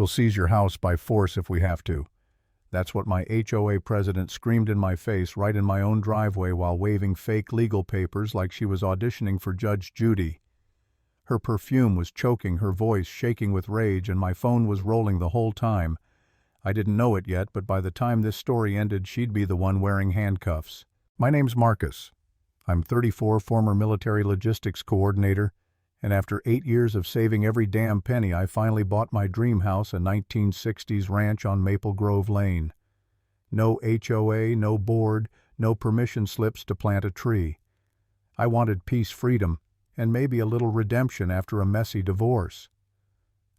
We'll seize your house by force if we have to. That's what my HOA president screamed in my face right in my own driveway while waving fake legal papers like she was auditioning for Judge Judy. Her perfume was choking, her voice shaking with rage, and my phone was rolling the whole time. I didn't know it yet, but by the time this story ended, she'd be the one wearing handcuffs. My name's Marcus. I'm 34, former military logistics coordinator, and after 8 years of saving every damn penny, I finally bought my dream house, a 1960s ranch on Maple Grove Lane. No HOA, no board, no permission slips to plant a tree. I wanted peace, freedom, and maybe a little redemption after a messy divorce.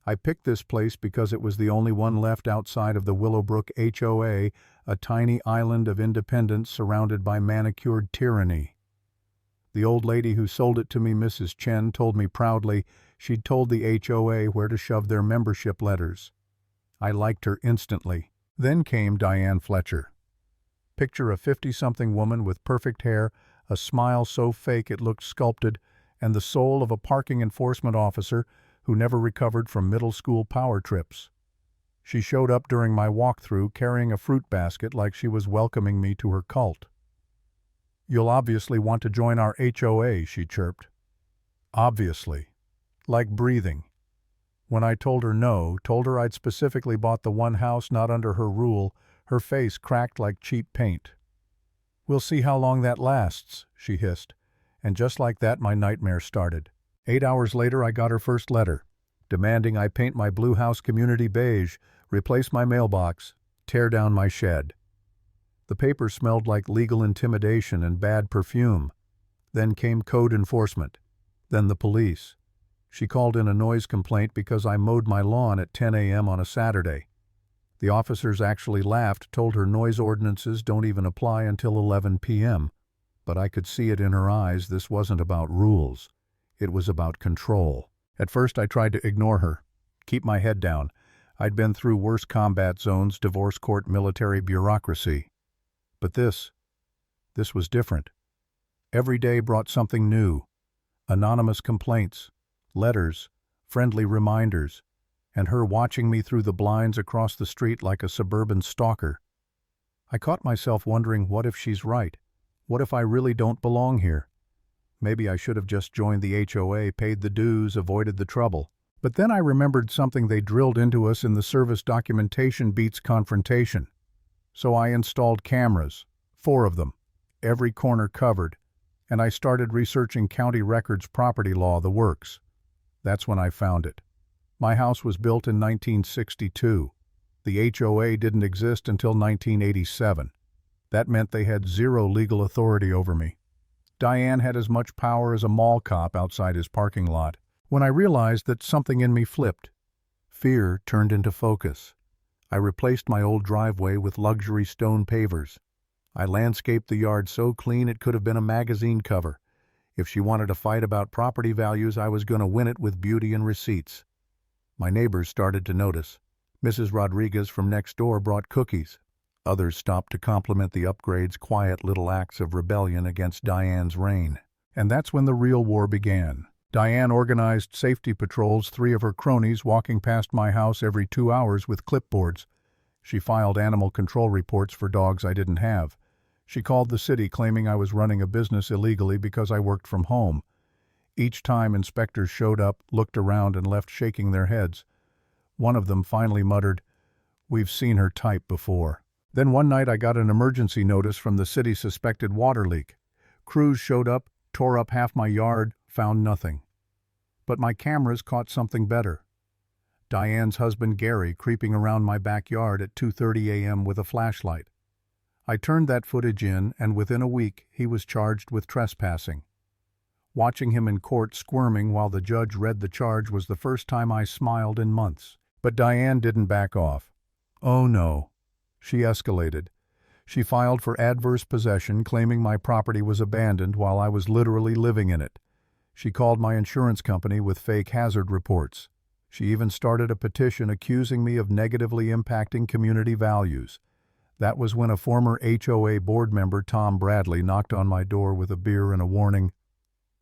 I picked this place because it was the only one left outside of the Willowbrook HOA, a tiny island of independence surrounded by manicured tyranny. The old lady who sold it to me, Mrs. Chen, told me proudly she'd told the HOA where to shove their membership letters. I liked her instantly. Then came Diane Fletcher. Picture a 50-something woman with perfect hair, a smile so fake it looked sculpted, and the soul of a parking enforcement officer who never recovered from middle school power trips. She showed up during my walkthrough carrying a fruit basket like she was welcoming me to her cult. "You'll obviously want to join our HOA," she chirped. Obviously. Like breathing. When I told her I'd specifically bought the one house not under her rule, her face cracked like cheap paint. "We'll see how long that lasts," she hissed. And just like that, my nightmare started. 8 hours later, I got her first letter, demanding I paint my blue house community beige, replace my mailbox, tear down my shed. The paper smelled like legal intimidation and bad perfume. Then came code enforcement. Then the police. She called in a noise complaint because I mowed my lawn at 10 a.m. on a Saturday. The officers actually laughed, told her noise ordinances don't even apply until 11 p.m. But I could see it in her eyes. This wasn't about rules. It was about control. At first I tried to ignore her, keep my head down. I'd been through worse combat zones, divorce court, military bureaucracy. But this was different. Every day brought something new. Anonymous complaints, letters, friendly reminders, and her watching me through the blinds across the street like a suburban stalker. I caught myself wondering, what if she's right? What if I really don't belong here? Maybe I should have just joined the HOA, paid the dues, avoided the trouble. But then I remembered something they drilled into us in the service documentation beats confrontation. So I installed cameras, 4 of them, every corner covered, and I started researching county records, property law, the works. That's when I found it. My house was built in 1962. The HOA didn't exist until 1987. That meant they had 0 legal authority over me. Diane had as much power as a mall cop outside his parking lot. When I realized that, something in me flipped. Fear turned into focus. I replaced my old driveway with luxury stone pavers. I landscaped the yard so clean it could have been a magazine cover. If she wanted a fight about property values, I was going to win it with beauty and receipts. My neighbors started to notice. Mrs. Rodriguez from next door brought cookies. Others stopped to compliment the upgrades, quiet little acts of rebellion against Diane's reign. And that's when the real war began. Diane organized safety patrols, 3 of her cronies walking past my house every 2 hours with clipboards. She filed animal control reports for dogs I didn't have. She called the city claiming I was running a business illegally because I worked from home. Each time inspectors showed up, looked around, and left shaking their heads. One of them finally muttered, "We've seen her type before." Then one night I got an emergency notice from the city, suspected water leak. Crews showed up, tore up half my yard, found nothing. But my cameras caught something better. Diane's husband Gary creeping around my backyard at 2:30 a.m. with a flashlight. I turned that footage in, and within a week he was charged with trespassing. Watching him in court squirming while the judge read the charge was the first time I smiled in months. But Diane didn't back off. Oh no. She escalated. She filed for adverse possession, claiming my property was abandoned while I was literally living in it. She called my insurance company with fake hazard reports. She even started a petition accusing me of negatively impacting community values. That was when a former HOA board member, Tom Bradley, knocked on my door with a beer and a warning.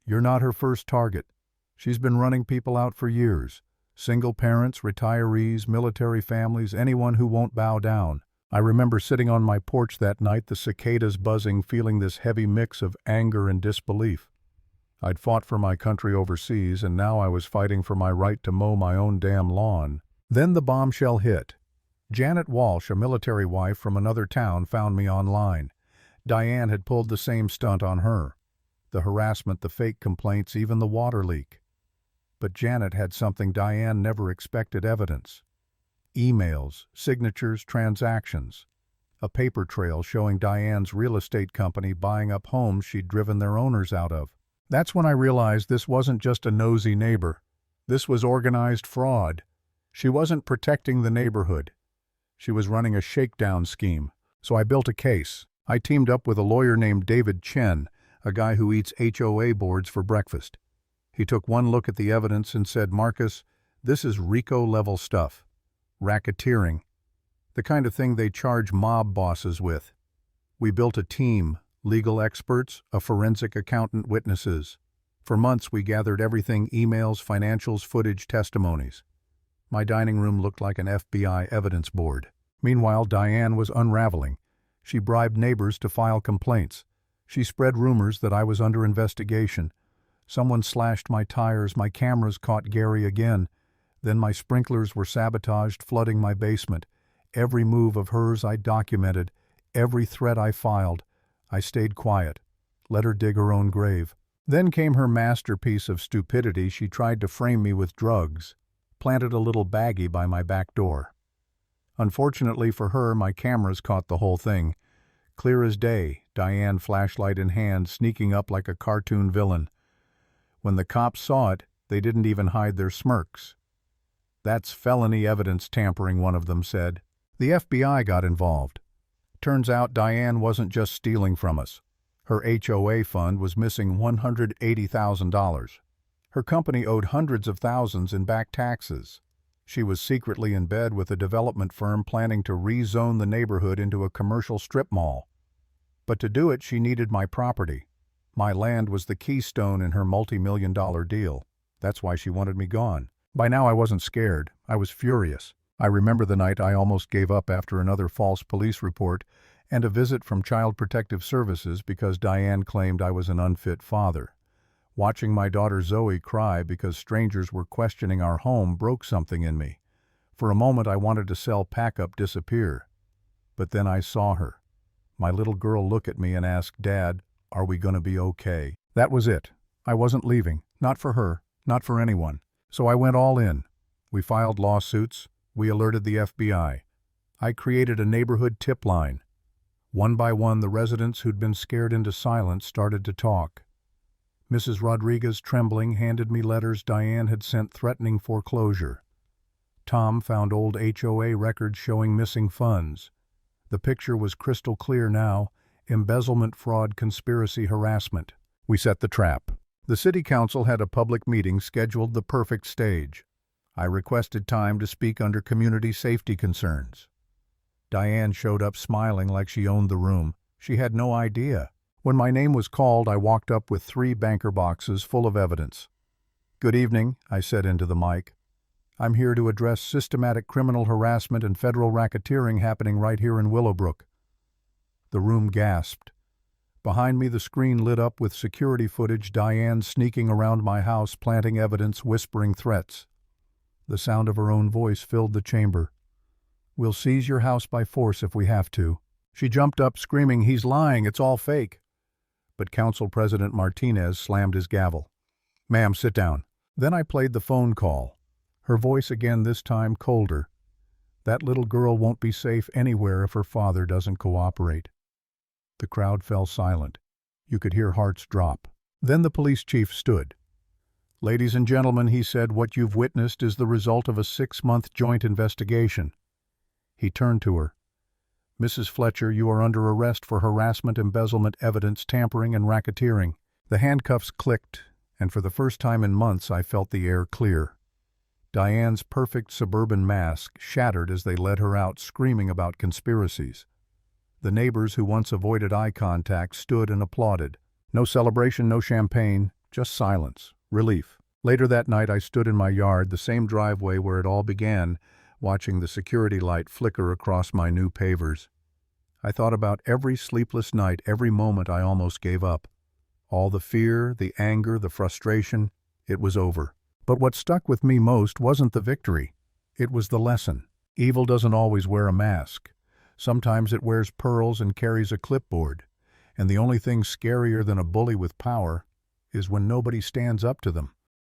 "You're not her first target. She's been running people out for years. Single parents, retirees, military families, anyone who won't bow down. I remember sitting on my porch that night, the cicadas buzzing, feeling this heavy mix of anger and disbelief. I'd fought for my country overseas, and now I was fighting for my right to mow my own damn lawn. Then the bombshell hit. Janet Walsh, a military wife from another town, found me online. Diane had pulled the same stunt on her. The harassment, the fake complaints, even the water leak. But Janet had something Diane never expected: evidence. Emails, signatures, transactions. A paper trail showing Diane's real estate company buying up homes she'd driven their owners out of. That's when I realized this wasn't just a nosy neighbor. This was organized fraud. She wasn't protecting the neighborhood. She was running a shakedown scheme. So I built a case. I teamed up with a lawyer named David Chen, a guy who eats HOA boards for breakfast. He took one look at the evidence and said, "Marcus, this is RICO-level stuff. Racketeering. The kind of thing they charge mob bosses with." We built a team, legal experts, a forensic accountant, witnesses. For months we gathered everything: emails, financials, footage, testimonies. My dining room looked like an FBI evidence board. Meanwhile, Diane was unraveling. She bribed neighbors to file complaints. She spread rumors that I was under investigation. Someone slashed my tires, my cameras caught Gary again. Then my sprinklers were sabotaged, flooding my basement. Every move of hers I documented. Every threat I filed. I stayed quiet. Let her dig her own grave. Then came her masterpiece of stupidity. She tried to frame me with drugs. Planted a little baggie by my back door. Unfortunately for her, my cameras caught the whole thing. Clear as day, Diane, flashlight in hand, sneaking up like a cartoon villain. When the cops saw it, they didn't even hide their smirks. "That's felony evidence tampering," one of them said. The FBI got involved. Turns out Diane wasn't just stealing from us. Her HOA fund was missing $180,000. Her company owed hundreds of thousands in back taxes. She was secretly in bed with a development firm planning to rezone the neighborhood into a commercial strip mall. But to do it, she needed my property. My land was the keystone in her multi-million-dollar deal. That's why she wanted me gone. By now I wasn't scared. I was furious. I remember the night I almost gave up after another false police report and a visit from Child Protective Services because Diane claimed I was an unfit father. Watching my daughter Zoe cry because strangers were questioning our home broke something in me. For a moment I wanted to sell, pack up, disappear. But then I saw her. My little girl look at me and ask, "Dad, are we going to be okay?" That was it. I wasn't leaving. Not for her. Not for anyone. So I went all in. We filed lawsuits. We alerted the FBI. I created a neighborhood tip line. One by one, the residents who'd been scared into silence started to talk. Mrs. Rodriguez, trembling, handed me letters Diane had sent threatening foreclosure. Tom found old HOA records showing missing funds. The picture was crystal clear now: embezzlement, fraud, conspiracy, harassment. We set the trap. The city council had a public meeting scheduled, the perfect stage. I requested time to speak under community safety concerns. Diane showed up smiling like she owned the room. She had no idea. When my name was called, I walked up with 3 banker boxes full of evidence. "Good evening," I said into the mic. "I'm here to address systematic criminal harassment and federal racketeering happening right here in Willowbrook." The room gasped. Behind me, the screen lit up with security footage: Diane sneaking around my house, planting evidence, whispering threats. The sound of her own voice filled the chamber. "We'll seize your house by force if we have to." She jumped up, screaming, "He's lying, it's all fake." But Council President Martinez slammed his gavel. "Ma'am, sit down." Then I played the phone call. Her voice again, this time colder. "That little girl won't be safe anywhere if her father doesn't cooperate." The crowd fell silent. You could hear hearts drop. Then the police chief stood. "Ladies and gentlemen," he said, "what you've witnessed is the result of a 6-month joint investigation." He turned to her. "Mrs. Fletcher, you are under arrest for harassment, embezzlement, evidence tampering, and racketeering." The handcuffs clicked, and for the first time in months I felt the air clear. Diane's perfect suburban mask shattered as they led her out, screaming about conspiracies. The neighbors who once avoided eye contact stood and applauded. No celebration, no champagne, just silence, relief. Later that night I stood in my yard, the same driveway where it all began, watching the security light flicker across my new pavers. I thought about every sleepless night, every moment I almost gave up. All the fear, the anger, the frustration, it was over. But what stuck with me most wasn't the victory. It was the lesson. Evil doesn't always wear a mask. Sometimes it wears pearls and carries a clipboard. And the only thing scarier than a bully with power is when nobody stands up to them.